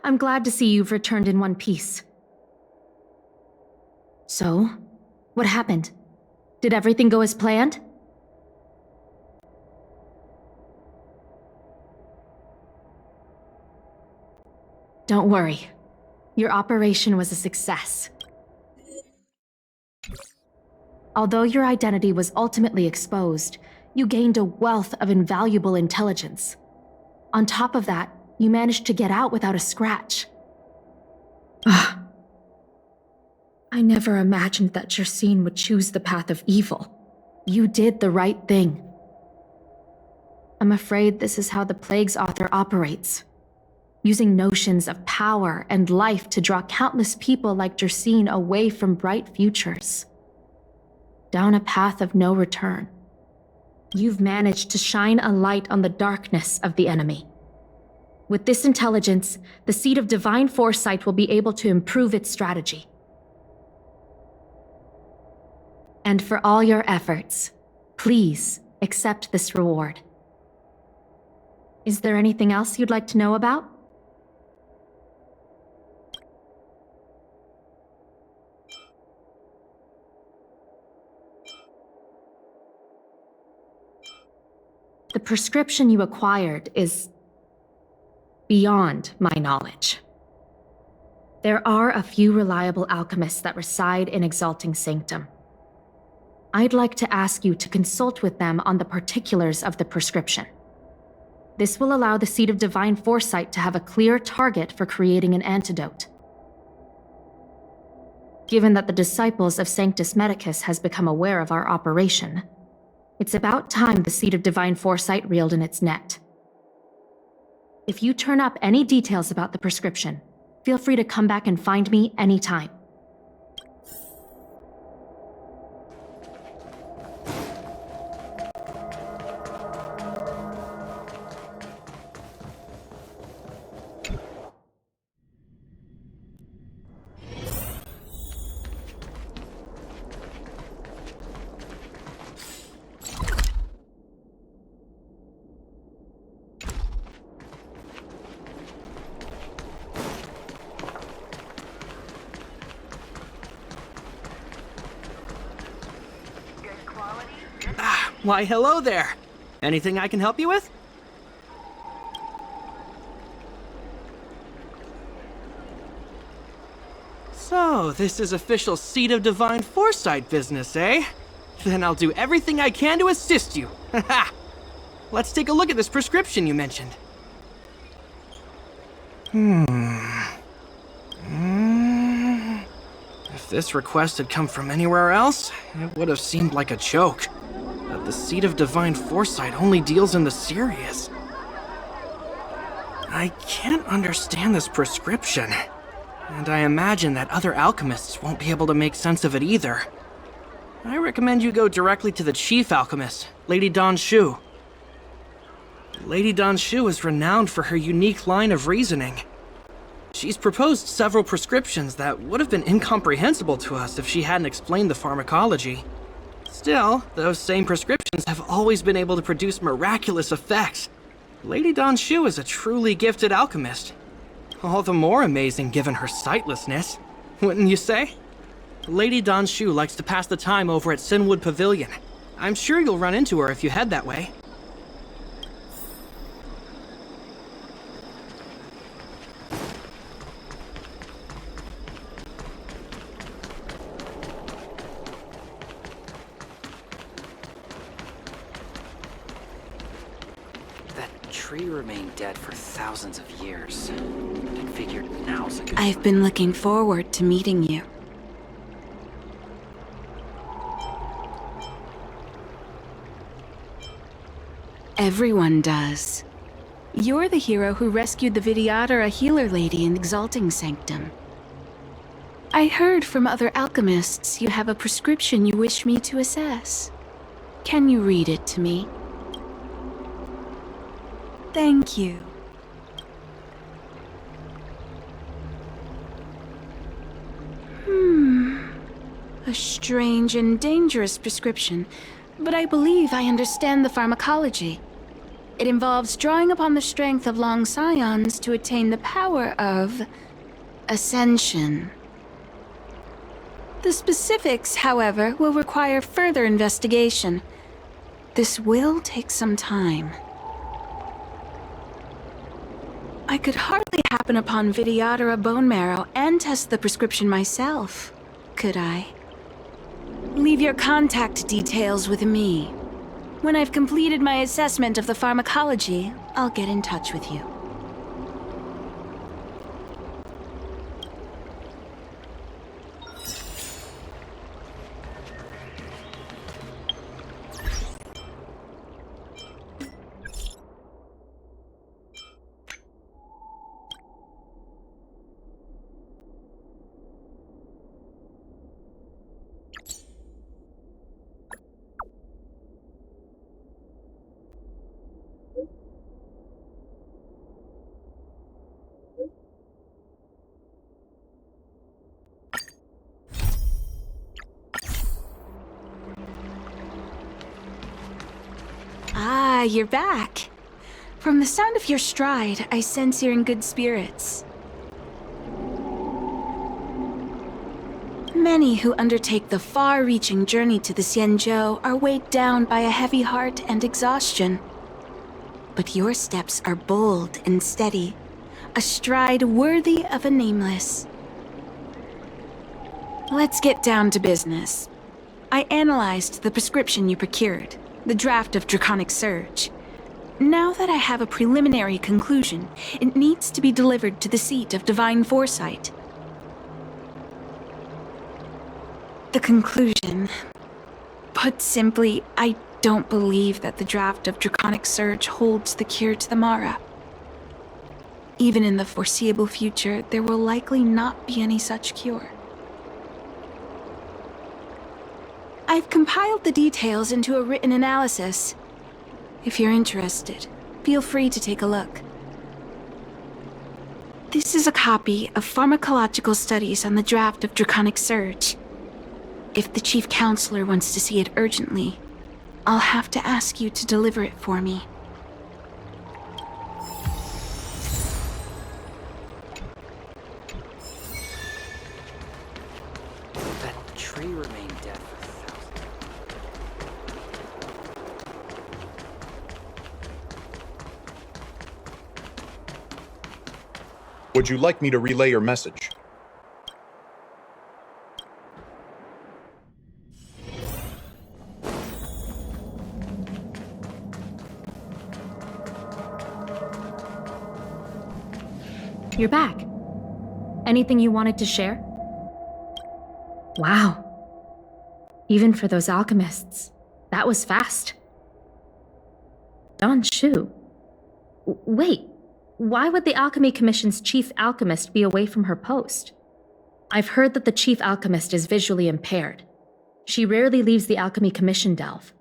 I'm glad to see you've returned in one piece. So, what happened? Did everything go as planned? Don't worry. Your operation was a success. Although your identity was ultimately exposed, you gained a wealth of invaluable intelligence. On top of that, you managed to get out without a scratch. I never imagined that Jersine would choose the path of evil. You did the right thing. I'm afraid this is how the Plague's author operates, using notions of power and life to draw countless people like Jersine away from bright futures, down a path of no return. You've managed to shine a light on the darkness of the enemy. With this intelligence, the Seed of Divine Foresight will be able to improve its strategy. And for all your efforts, please accept this reward. Is there anything else you'd like to know about? The prescription you acquired is beyond my knowledge. There are a few reliable alchemists that reside in Exalting Sanctum. I'd like to ask you to consult with them on the particulars of the prescription. This will allow the Seed of Divine Foresight to have a clear target for creating an antidote. Given that the disciples of Sanctus Medicus has become aware of our operation, it's about time the Seed of Divine Foresight reeled in its net. If you turn up any details about the prescription, feel free to come back and find me anytime. Why, hello there. Anything I can help you with? So, this is official Seed of Divine Foresight business, eh? Then I'll do everything I can to assist you. Haha! Let's take a look at this prescription you mentioned. If this request had come from anywhere else, it would have seemed like a joke. But the Seed of Divine Foresight only deals in the serious. I can't understand this prescription, and I imagine that other alchemists won't be able to make sense of it either. I recommend you go directly to the chief alchemist, Lady Dan Shu. Lady Dan Shu is renowned for her unique line of reasoning. She's proposed several prescriptions that would have been incomprehensible to us if she hadn't explained the pharmacology. Still, those same prescriptions have always been able to produce miraculous effects. Lady Dan Shu is a truly gifted alchemist. All the more amazing given her sightlessness, wouldn't you say? Lady Dan Shu likes to pass the time over at Sinwood Pavilion. I'm sure you'll run into her if you head that way. Tree remained dead for thousands of years. I figured now's a good I've been looking forward to meeting you. Everyone does. You're the hero who rescued the Vidyadhara, a healer lady in Exalting Sanctum. I heard from other alchemists you have a prescription you wish me to assess. Can you read it to me? Thank you. A strange and dangerous prescription, but I believe I understand the pharmacology. It involves drawing upon the strength of long scions to attain the power of ascension. The specifics, however, will require further investigation. This will take some time. I could hardly happen upon Vidyadhara bone marrow and test the prescription myself, could I? Leave your contact details with me. When I've completed my assessment of the pharmacology, I'll get in touch with you. Ah, you're back. From the sound of your stride, I sense you're in good spirits. Many who undertake the far-reaching journey to the Xianzhou are weighed down by a heavy heart and exhaustion. But your steps are bold and steady, a stride worthy of a nameless. Let's get down to business. I analyzed the prescription you procured, the draft of Draconic Surge. Now that I have a preliminary conclusion, it needs to be delivered to the seat of Divine Foresight. The conclusion. Put simply, I don't believe that the draft of Draconic Surge holds the cure to the Mara. Even in the foreseeable future, there will likely not be any such cure. I've compiled the details into a written analysis. If you're interested, feel free to take a look. This is a copy of pharmacological studies on the draft of Draconic Surge. If the Chief Counselor wants to see it urgently, I'll have to ask you to deliver it for me. That tree remained dead for thousands. Would you like me to relay your message? You're back. Anything you wanted to share? Wow. Even for those alchemists, that was fast. Don Shu. Wait, why would the Alchemy Commission's chief alchemist be away from her post? I've heard that the chief alchemist is visually impaired. She rarely leaves the Alchemy Commission delve.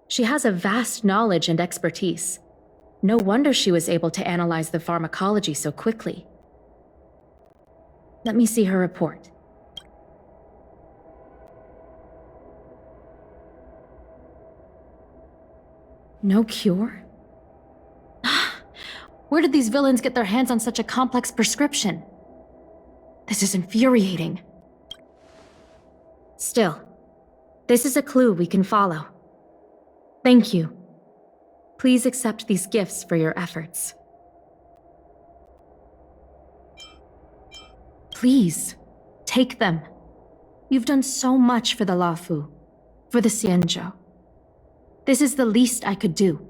She has a vast knowledge and expertise. No wonder she was able to analyze the pharmacology so quickly. Let me see her report. No cure? Where did these villains get their hands on such a complex prescription? This is infuriating. Still, this is a clue we can follow. Thank you. Please accept these gifts for your efforts. Please, take them. You've done so much for the Lafu, for the Xianzhou. This is the least I could do.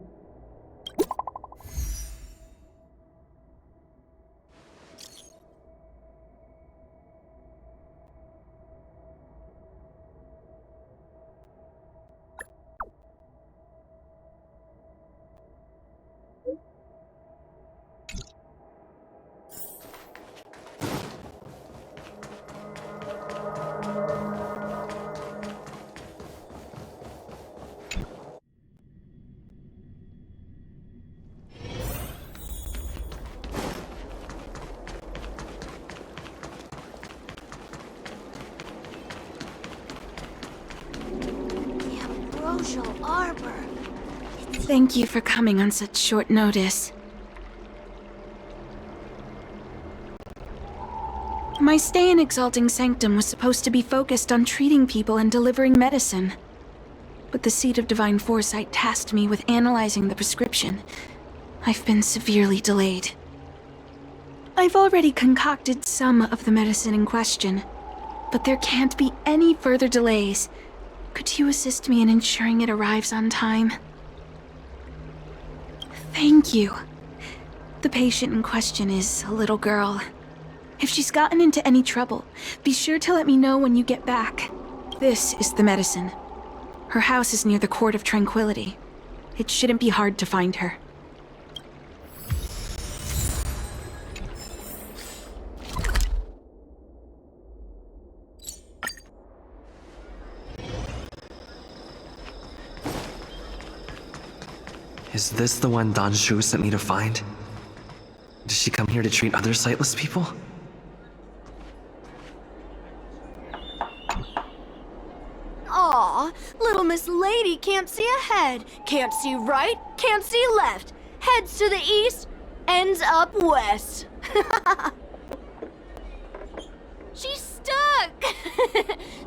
Thank you for coming on such short notice. My stay in Exalting Sanctum was supposed to be focused on treating people and delivering medicine. But the Seat of Divine Foresight tasked me with analyzing the prescription. I've been severely delayed. I've already concocted some of the medicine in question, but there can't be any further delays. Could you assist me in ensuring it arrives on time? Thank you. The patient in question is a little girl. If she's gotten into any trouble, be sure to let me know when you get back. This is the medicine. Her house is near the Court of Tranquility. It shouldn't be hard to find her. Is this the one Dan Shu sent me to find? Does she come here to treat other sightless people? Aw, little Miss Lady can't see ahead, can't see right, can't see left. Heads to the east, ends up west. She's stuck!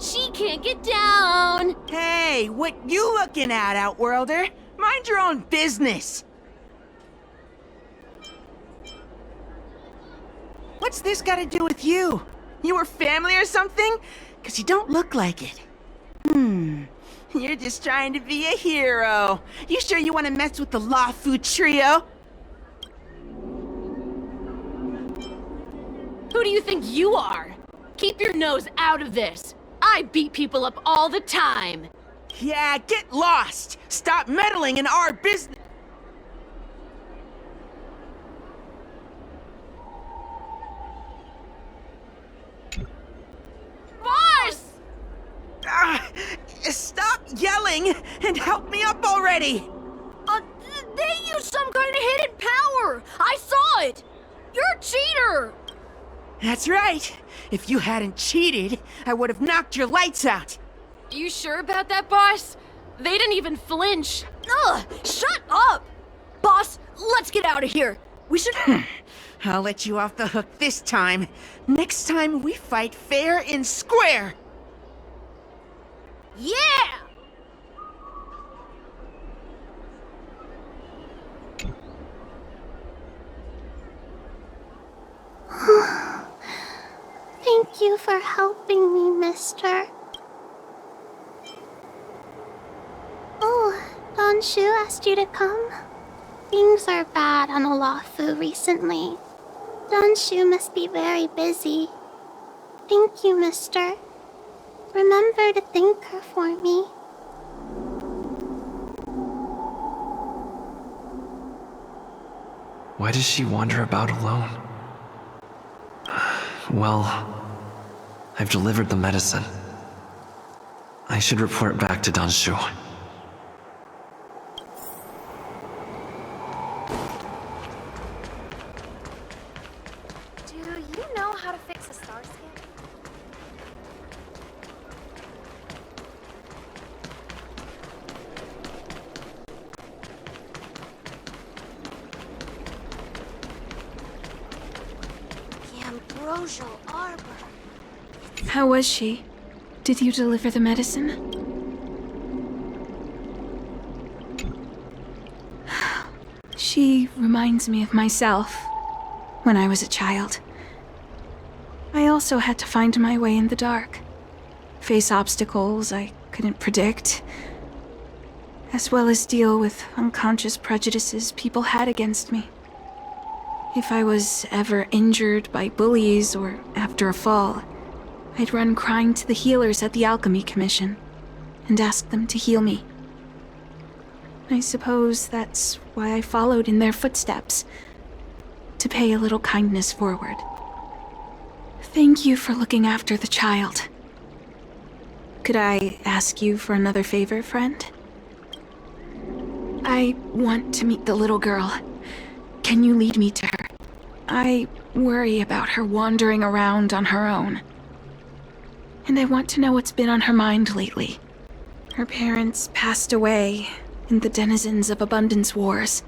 She can't get down. Hey, what you looking at, Outworlder? Mind your own business. What's this got to do with you? You were family or something? 'Cause you don't look like it. You're just trying to be a hero. You sure you want to mess with the Lawfu trio? Who do you think you are? Keep your nose out of this. I beat people up all the time. Yeah, get lost. Stop meddling in our business. Boss! Stop yelling and help me up already. They used some kind of hidden power. I saw it. You're a cheater. That's right. If you hadn't cheated, I would have knocked your lights out. You sure about that, boss? They didn't even flinch. Ugh, shut up! Boss, let's get out of here. We should... I'll let you off the hook this time. Next time we fight fair and square. Yeah! Thank you for helping me, mister. Oh, Don Shu asked you to come? Things are bad on Olafu recently. Don Shu must be very busy. Thank you, mister. Remember to thank her for me. Why does she wander about alone? Well, I've delivered the medicine. I should report back to Dan Shu. Do you know how to fix a star scan? The Ambrosial Arbor. How was she? Did you deliver the medicine? She reminds me of myself when I was a child. I also had to find my way in the dark, face obstacles I couldn't predict, as well as deal with unconscious prejudices people had against me. If I was ever injured by bullies or after a fall, I'd run crying to the healers at the Alchemy Commission and ask them to heal me. I suppose that's why I followed in their footsteps, to pay a little kindness forward. Thank you for looking after the child. Could I ask you for another favor, friend? I want to meet the little girl. Can you lead me to her? I worry about her wandering around on her own. And I want to know what's been on her mind lately. Her parents passed away and the denizens of Abundance Wars.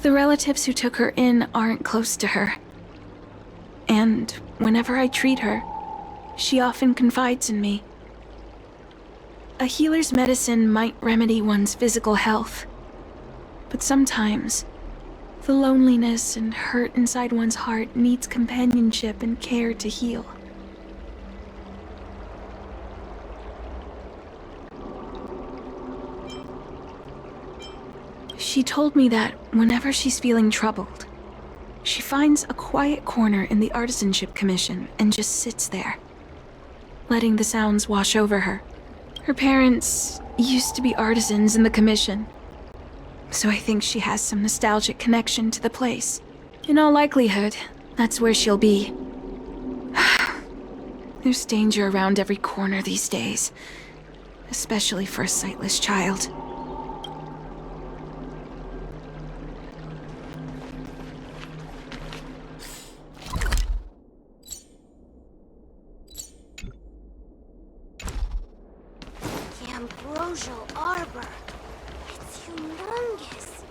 The relatives who took her in aren't close to her. And whenever I treat her, she often confides in me. A healer's medicine might remedy one's physical health, but sometimes the loneliness and hurt inside one's heart needs companionship and care to heal. She told me that whenever she's feeling troubled, she finds a quiet corner in the Artisanship Commission and just sits there, letting the sounds wash over her. Her parents used to be artisans in the Commission, so I think she has some nostalgic connection to the place. In all likelihood, that's where she'll be. There's danger around every corner these days, especially for a sightless child. Ambrosial Arbor. It's humongous.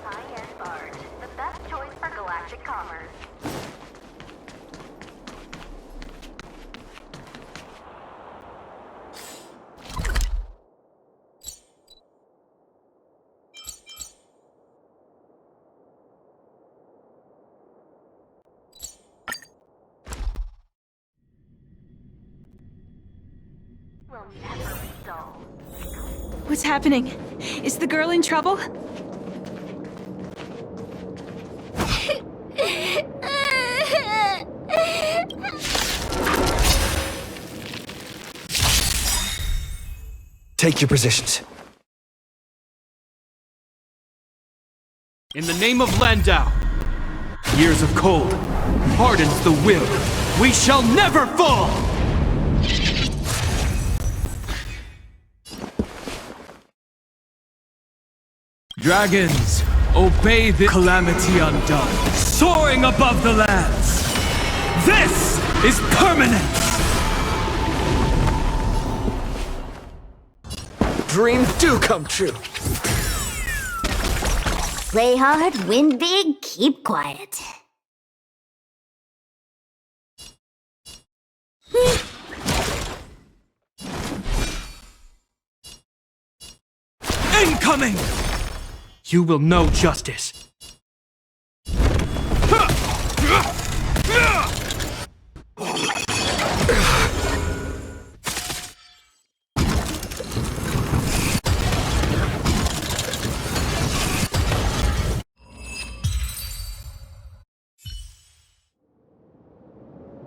High-end art. The best choice for galactic commerce. What's happening? Is the girl in trouble? Take your positions. In the name of Landau, years of cold hardens the will. We shall never fall! Dragons, obey the calamity undone, soaring above the lands. This is permanence! Dreams do come true. Play hard, win big, keep quiet. Incoming! You will know justice.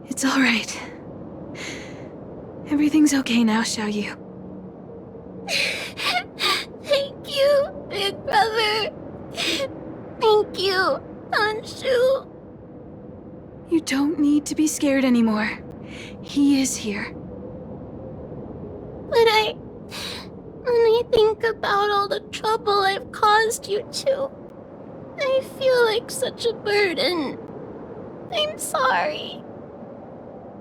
It's all right. Everything's okay now, Xiaoyu. Thank you, big brother. Thank you, Anshu. You don't need to be scared anymore. He is here. But when I think about all the trouble I've caused you two, I feel like such a burden. I'm sorry.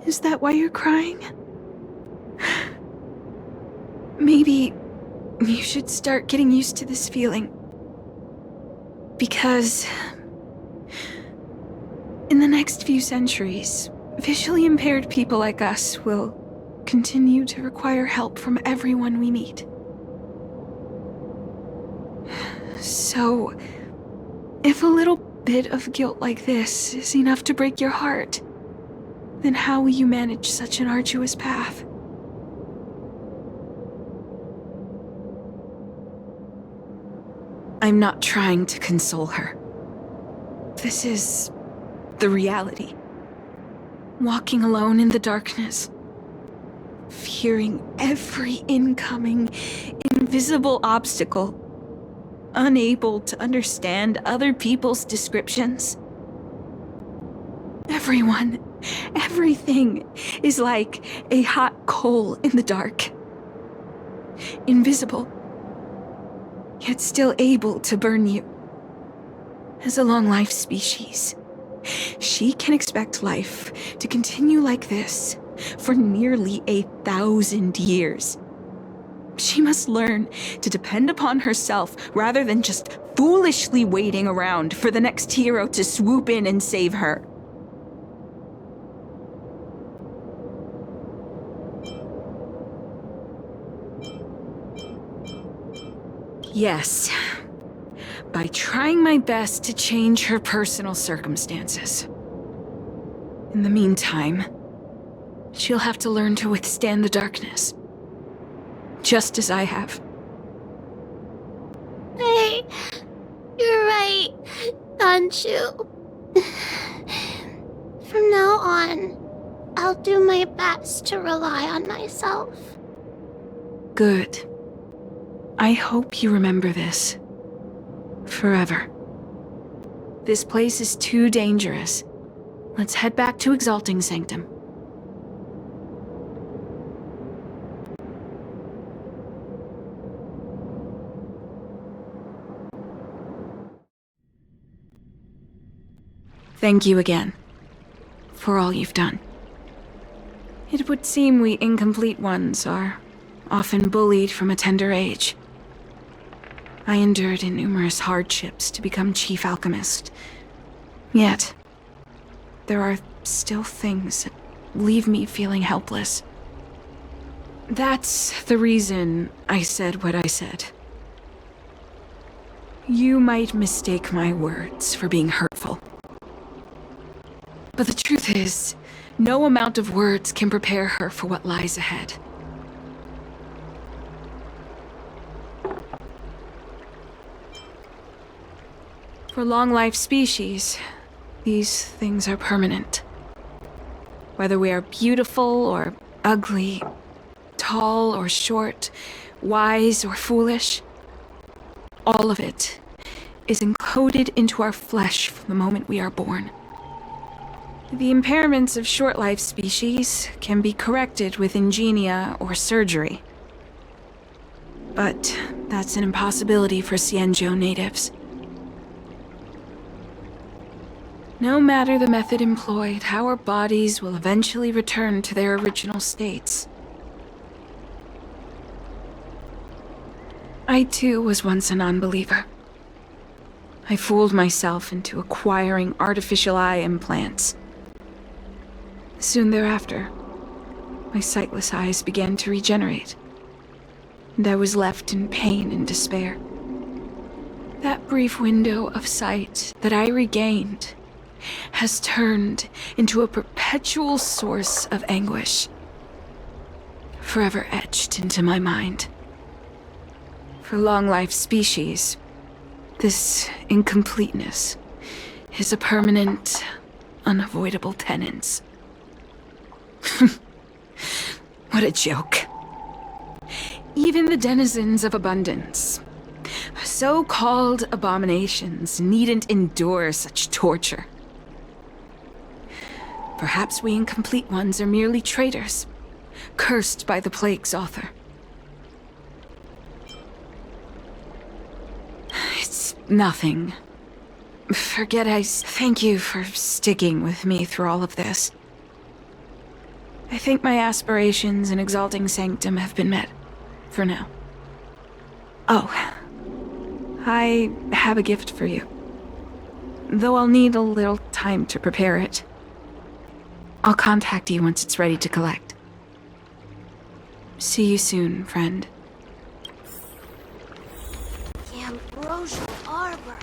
Is that why you're crying? Maybe you should start getting used to this feeling. Because in the next few centuries, visually impaired people like us will continue to require help from everyone we meet. So, if a little bit of guilt like this is enough to break your heart, then how will you manage such an arduous path? I'm not trying to console her. This is the reality. Walking alone in the darkness, fearing every incoming, invisible obstacle, unable to understand other people's descriptions. Everyone, everything is like a hot coal in the dark. Invisible, yet still able to burn you. As a long-life species, she can expect life to continue like this for nearly 1,000 years. She must learn to depend upon herself rather than just foolishly waiting around for the next hero to swoop in and save her. Yes, by trying my best to change her personal circumstances. In the meantime, she'll have to learn to withstand the darkness. Just as I have. Hey, you're right, Danshu. From now on, I'll do my best to rely on myself. Good. I hope you remember this. Forever. This place is too dangerous. Let's head back to Exalting Sanctum. Thank you again, for all you've done. It would seem we incomplete ones are often bullied from a tender age. I endured numerous hardships to become Chief Alchemist. Yet, there are still things that leave me feeling helpless. That's the reason I said what I said. You might mistake my words for being hurtful. But the truth is, no amount of words can prepare her for what lies ahead. For long-life species, these things are permanent. Whether we are beautiful or ugly, tall or short, wise or foolish, all of it is encoded into our flesh from the moment we are born. The impairments of short-life species can be corrected with ingenia or surgery. But that's an impossibility for Xianzhou natives. No matter the method employed, our bodies will eventually return to their original states. I too was once a non-believer. I fooled myself into acquiring artificial eye implants. Soon thereafter, my sightless eyes began to regenerate, and I was left in pain and despair. That brief window of sight that I regained has turned into a perpetual source of anguish, forever etched into my mind. For long-life species, this incompleteness is a permanent, unavoidable tenance. What a joke. Even the denizens of abundance, so-called abominations, needn't endure such torture. Perhaps we incomplete ones are merely traitors, cursed by the plague's author. It's nothing. Thank you for sticking with me through all of this. I think my aspirations in Exalting Sanctum have been met, for now. Oh, I have a gift for you. Though I'll need a little time to prepare it. I'll contact you once it's ready to collect. See you soon, friend. Ambrosial Arbor.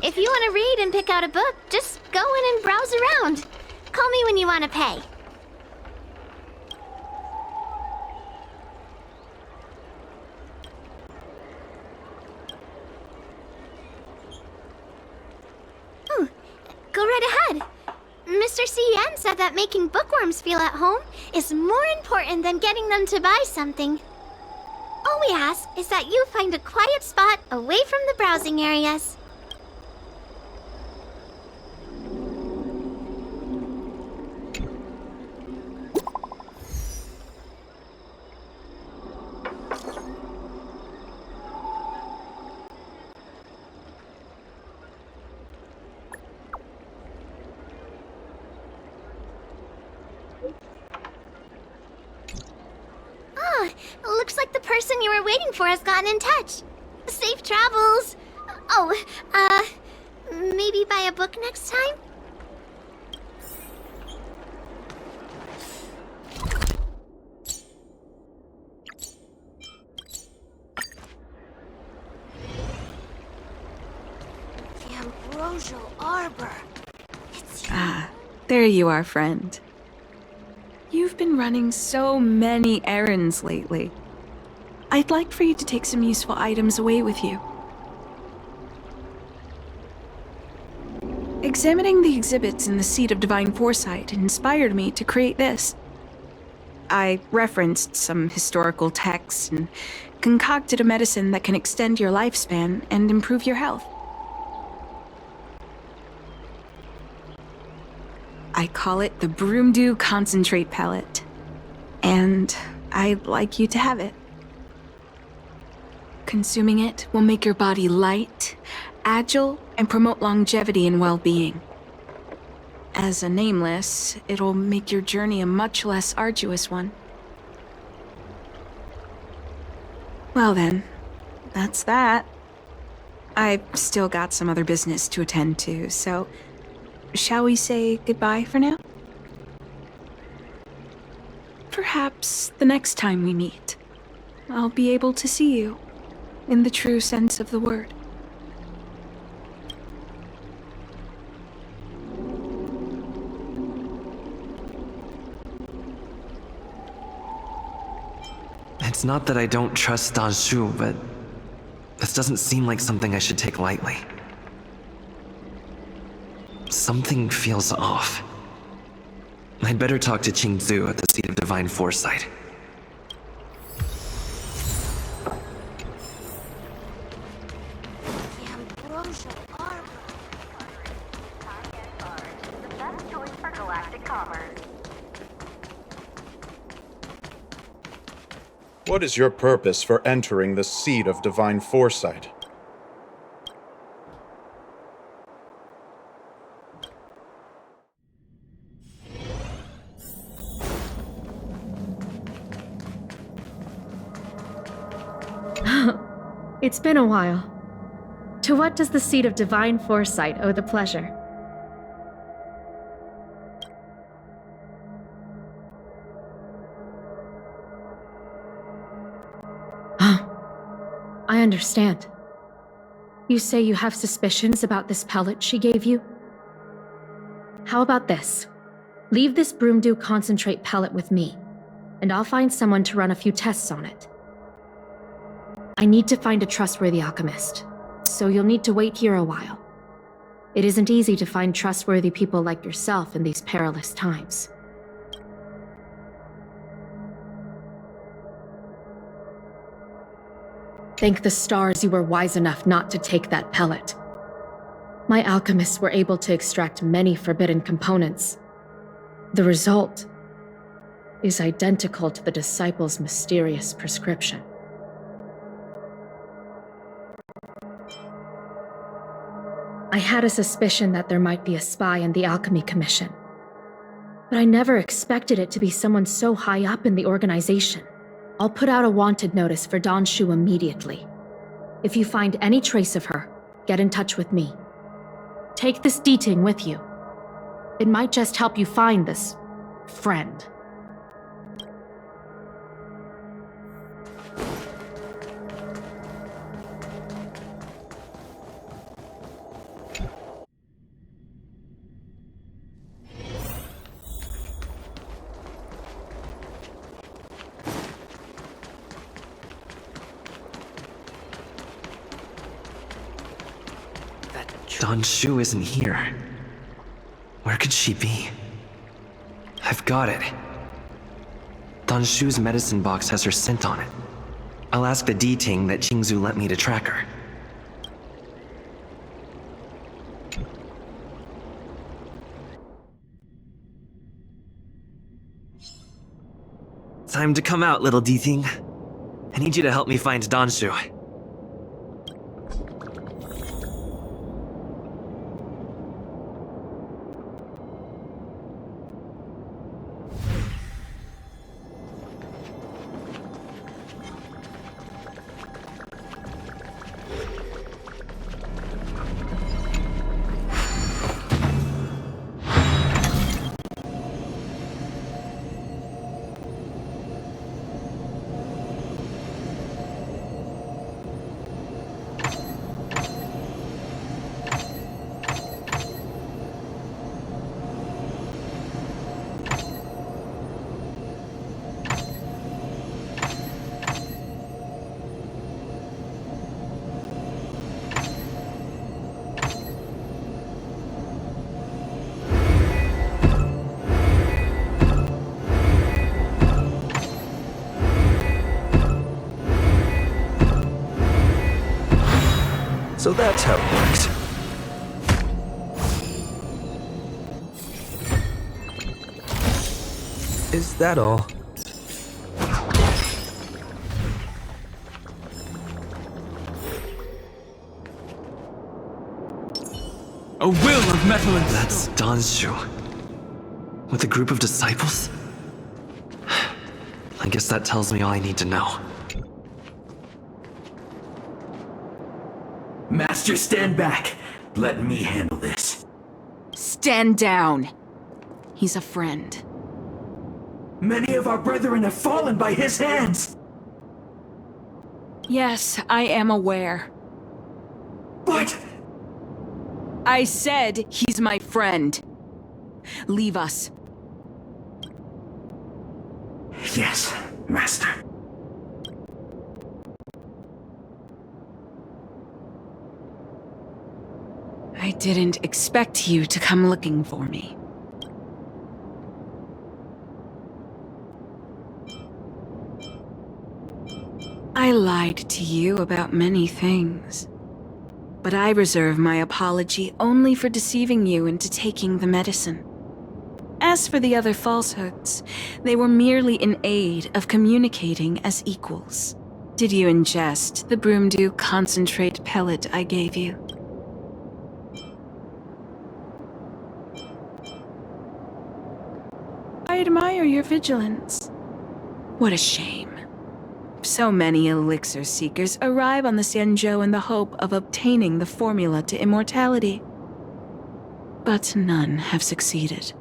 If you want to read and pick out a book, just go in and browse around. Call me when you want to pay. Go right ahead. Mr. C.N. said that making bookworms feel at home is more important than getting them to buy something. All we ask is that you find a quiet spot away from the browsing areas. person you were waiting for has gotten in touch. Safe travels. Oh, maybe buy a book next time? The Ambrosial Arbor. There you are, friend. You've been running so many errands lately. I'd like for you to take some useful items away with you. Examining the exhibits in the Seat of Divine Foresight inspired me to create this. I referenced some historical texts and concocted a medicine that can extend your lifespan and improve your health. I call it the Broomdew Concentrate Pellet, and I'd like you to have it. Consuming it will make your body light, agile, and promote longevity and well-being. As a nameless, it'll make your journey a much less arduous one. Well then, that's that. I've still got some other business to attend to, so shall we say goodbye for now? Perhaps the next time we meet, I'll be able to see you in the true sense of the word. It's not that I don't trust Danshu, but this doesn't seem like something I should take lightly. Something feels off. I'd better talk to Qingzu at the Seat of Divine Foresight. The Ambrosial Arbor. The best choice for galactic commerce. What is your purpose for entering the Seat of Divine Foresight? It's been a while. To what does the Seat of Divine Foresight owe the pleasure? I understand. You say you have suspicions about this pellet she gave you? How about this? Leave this Broomdew Concentrate pellet with me, and I'll find someone to run a few tests on it. I need to find a trustworthy alchemist, so you'll need to wait here a while. It isn't easy to find trustworthy people like yourself in these perilous times. Thank the stars you were wise enough not to take that pellet. My alchemists were able to extract many forbidden components. The result is identical to the disciple's mysterious prescription. I had a suspicion that there might be a spy in the Alchemy Commission, but I never expected it to be someone so high up in the organization. I'll put out a wanted notice for Danshu immediately. If you find any trace of her, get in touch with me. Take this D-Ting with you. It might just help you find this friend. Danshu isn't here. Where could she be? I've got it. Danshu's medicine box has her scent on it. I'll ask the D-Ting that Qingzu lent me to track her. Time to come out, little D-Ting. I need you to help me find Danshu. So that's how it works. Is that all? A will of metal and That's Donshu. With a group of disciples? I guess that tells me all I need to know. Master, stand back. Let me handle this. Stand down. He's a friend. Many of our brethren have fallen by his hands. Yes, I am aware. But... I said he's my friend. Leave us. Yes, Master. I didn't expect you to come looking for me. I lied to you about many things. But I reserve my apology only for deceiving you into taking the medicine. As for the other falsehoods, they were merely in aid of communicating as equals. Did you ingest the Broomdew concentrate pellet I gave you? I admire your vigilance. What a shame. So many elixir seekers arrive on the Xianzhou in the hope of obtaining the formula to immortality. But none have succeeded.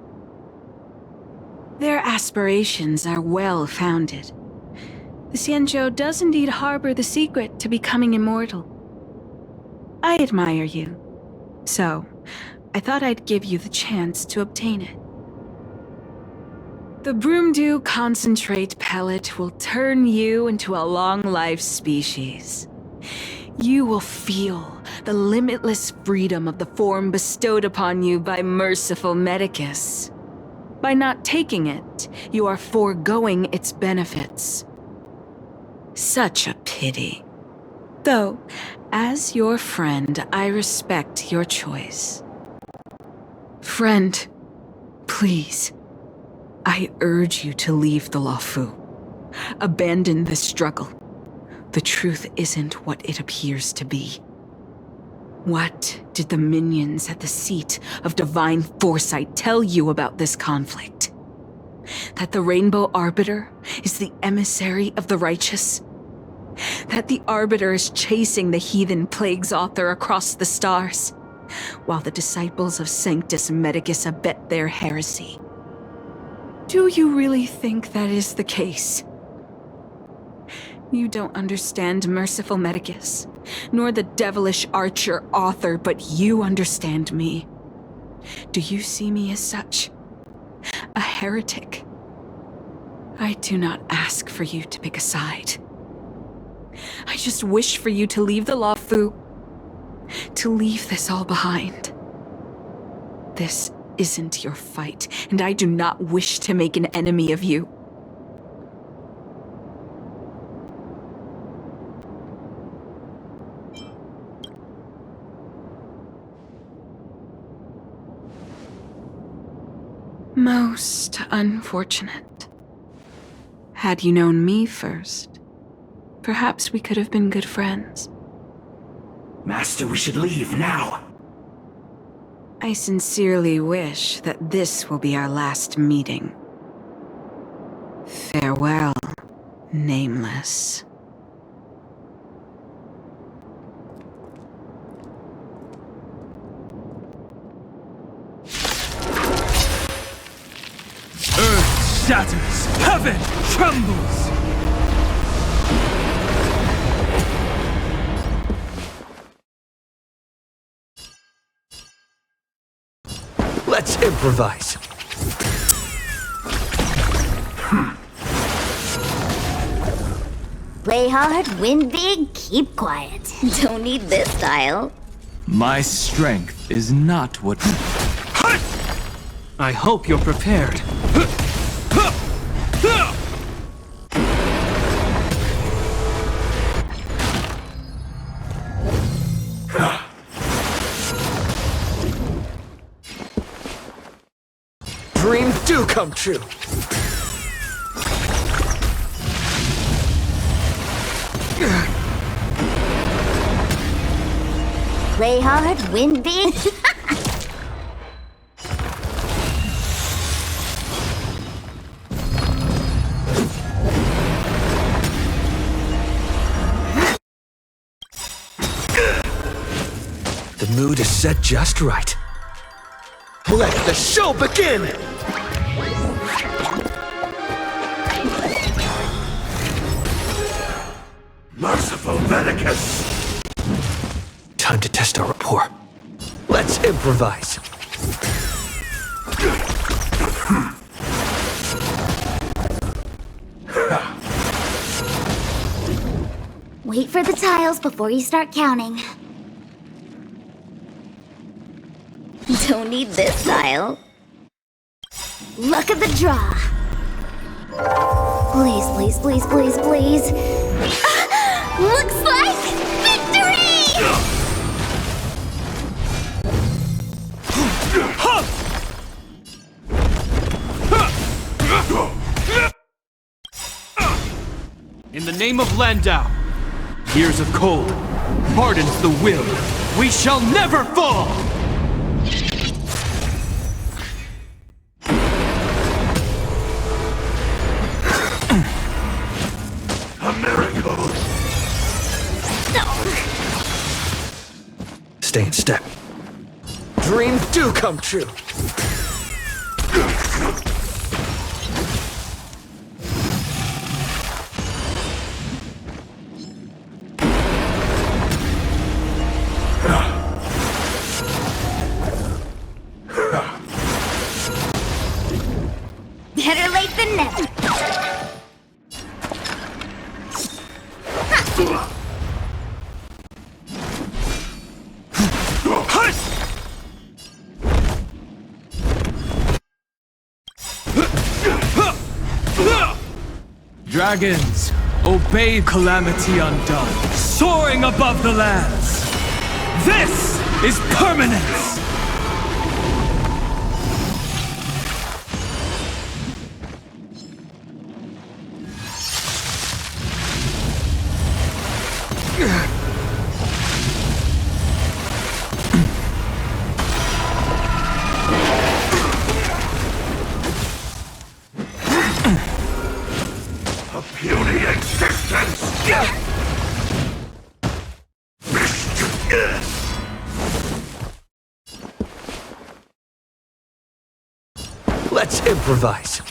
Their aspirations are well-founded. The Xianzhou does indeed harbor the secret to becoming immortal. I admire you, so I thought I'd give you the chance to obtain it. The Broomdew concentrate pellet will turn you into a long-life species. You will feel the limitless freedom of the form bestowed upon you by merciful Medicus. By not taking it, you are foregoing its benefits. Such a pity. Though, as your friend, I respect your choice. Friend, please. I urge you to leave the Luofu. Abandon this struggle. The truth isn't what it appears to be. What did the minions at the seat of divine foresight tell you about this conflict? That the Rainbow Arbiter is the emissary of the righteous? That the Arbiter is chasing the heathen plagues author across the stars, while the disciples of Sanctus Medicus abet their heresy? Do you really think that is the case? You don't understand merciful Medicus, nor the devilish archer author, but you understand me. Do you see me as such? A heretic? I do not ask for you to pick a side. I just wish for you to leave the Luofu, to leave this all behind. This isn't your fight, and I do not wish to make an enemy of you. Most unfortunate. Had you known me first, perhaps we could have been good friends. Master, we should leave now. I sincerely wish that this will be our last meeting. Farewell, Nameless. Earth shatters, heaven trembles! Let's improvise. Play hard, win big, keep quiet. Don't need this style. My strength is not what... I hope you're prepared. do come true. Play hard, win big. The mood is set just right. Let the show begin! Merciful Medicus! Time to test our rapport. Let's improvise. Wait for the tiles before you start counting. Don't need this tile. Luck of the draw. Please, please, please, please, please. Looks like victory! In the name of Landau, years of cold hardens the will. We shall never fall! A miracle! Stay in step. Dreams do come true. Better late than never. Dragons, obey calamity undone, soaring above the lands. This is permanence! A puny existence! Let's improvise.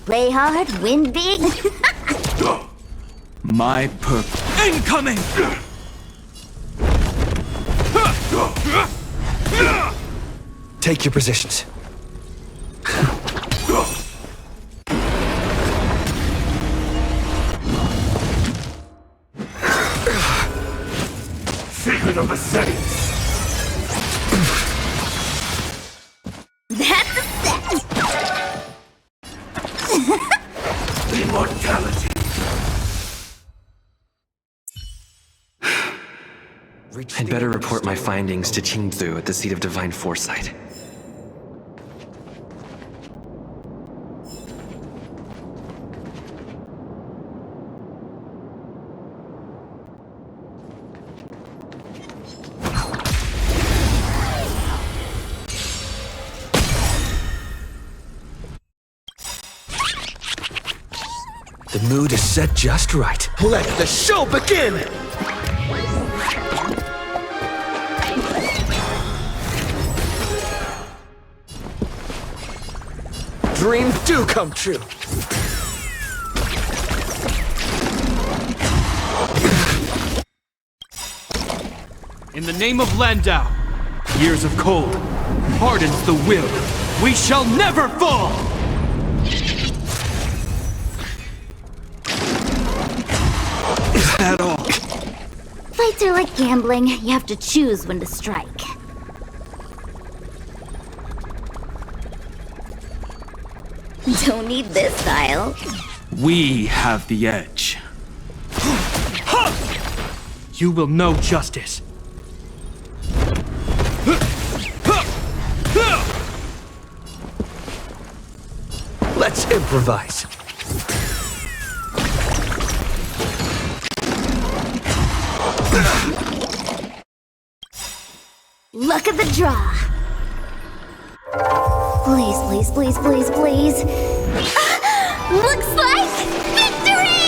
Play hard, win big. My purpose. Incoming! Take your positions. Secret of the Saints! That's a set. Immortality! I'd better report my findings to Qingzu at the seat of divine foresight. The mood is set just right. Let the show begin! Dreams do come true. In the name of Landau, years of cold hardens the will. We shall never fall! Is that all? Fights are like gambling. You have to choose when to strike. Don't need this style. We have the edge. You will know justice Let's improvise. Luck of the draw. Please, please, please, please, please. Looks like victory!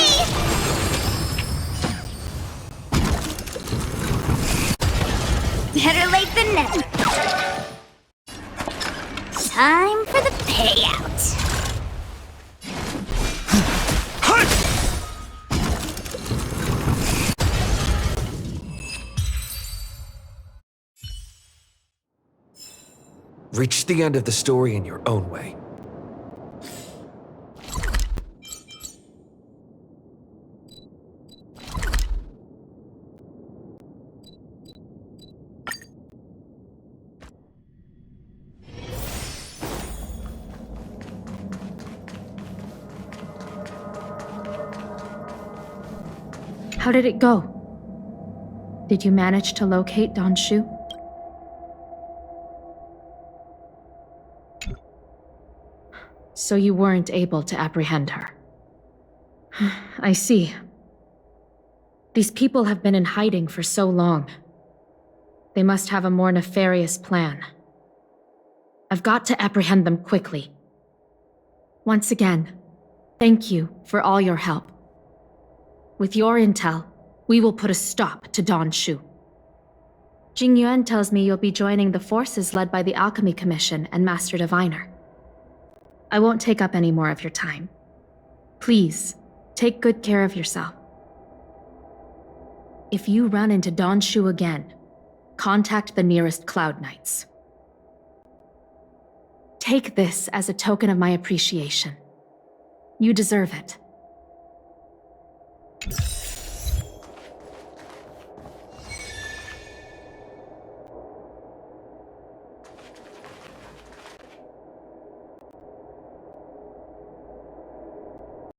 Better late than never. Time for the payout. Reach the end of the story in your own way. How did it go? Did you manage to locate Donshu? So you weren't able to apprehend her. I see. These people have been in hiding for so long. They must have a more nefarious plan. I've got to apprehend them quickly. Once again, thank you for all your help. With your intel, we will put a stop to Donshu. Jing Yuan tells me you'll be joining the forces led by the Alchemy Commission and Master Diviner. I won't take up any more of your time. Please, take good care of yourself. If you run into Donshu again, contact the nearest Cloud Knights. Take this as a token of my appreciation. You deserve it.